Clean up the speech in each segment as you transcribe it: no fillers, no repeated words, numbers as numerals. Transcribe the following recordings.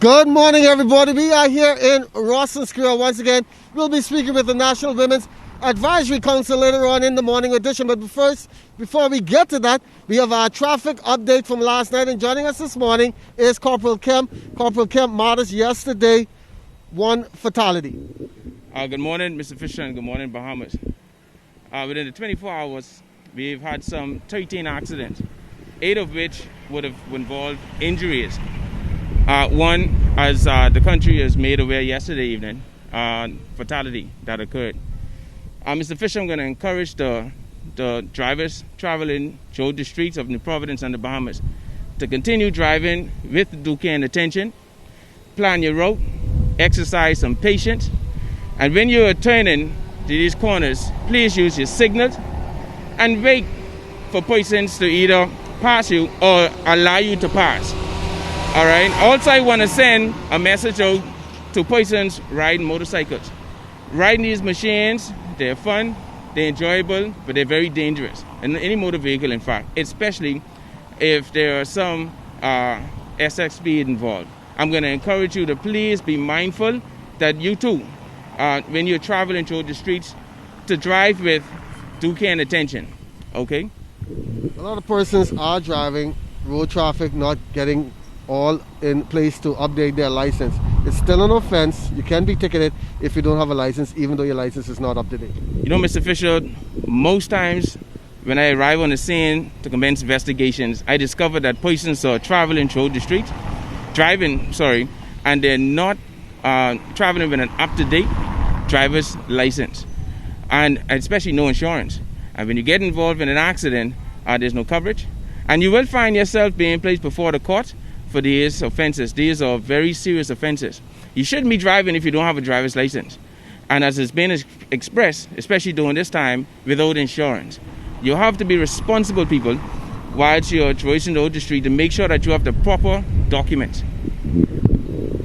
Good morning, everybody. We are here in Rawson Square once again. We'll be speaking with the National Women's Advisory Council later on in the morning edition. But first, before we get to that, we have our traffic update from last night. And joining us this morning is Corporal Kemp. Corporal Kemp, Martis, yesterday, one fatality. Good morning, Mr. Fisher, and good morning, Bahamas. Within the 24 hours, we've had some 13 accidents, 8 of which would have involved injuries. One, as the country has made aware yesterday evening, fatality that occurred. Mr. Fisher, I'm going to encourage the drivers traveling through the streets of New Providence and the Bahamas to continue driving with due care and attention, plan your route, exercise some patience, and when you are turning to these corners, please use your signals and wait for persons to either pass you or allow you to pass. All right. Also, I want to send a message out to persons riding motorcycles. Riding these machines, they're fun, they're enjoyable, but they're very dangerous. And any motor vehicle, in fact, especially if there are some excess speed involved. I'm going to encourage you to please be mindful that you too, when you're traveling through the streets, to drive with due care and attention. Okay? A lot of persons are driving road traffic, not getting all in place to update their license. It's still an offense. You can be ticketed if you don't have a license, even though your license is not up to date. You know, Mr. Fisher, most times when I arrive on the scene to commence investigations, I discover that persons are traveling through the streets, and they're not traveling with an up-to-date driver's license, and especially no insurance. And when you get involved in an accident, there's no coverage, and you will find yourself being placed before the court for these offenses. These are very serious offenses. You shouldn't be driving if you don't have a driver's license. And as it's been expressed, especially during this time, without insurance. You have to be responsible people whilst you're traversing the street to make sure that you have the proper documents.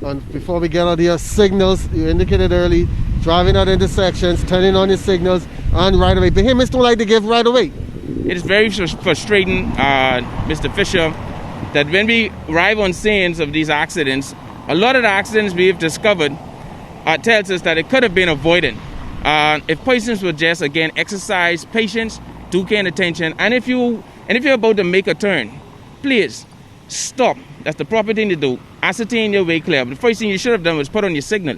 And before we get out here, signals, you indicated early, driving at intersections, turning on your signals, and right away. Behemoths don't like to give right away. It is very frustrating, Mr. Fisher, that when we arrive on scenes of these accidents, a lot of the accidents we've discovered tells us that it could have been avoided. If persons would just, again, exercise patience, due care and attention, and if you're about to make a turn, please stop. That's the proper thing to do. Ascertain your way clear. But the first thing you should have done was put on your signal,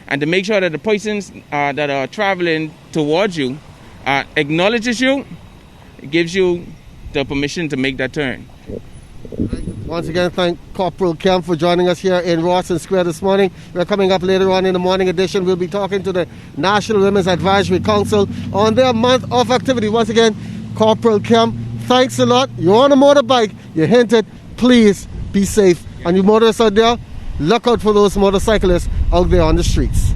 and to make sure that the persons that are traveling towards you acknowledges you, gives you the permission to make that turn. Once again, thank Corporal Kemp for joining us here in Rawson Square this morning. We're coming up later on in the morning edition. We'll be talking to the National Women's Advisory Council on their month of activity. Once again, Corporal Kemp, thanks a lot. You're on a motorbike. You hinted, please be safe. And you motorists out there, look out for those motorcyclists out there on the streets.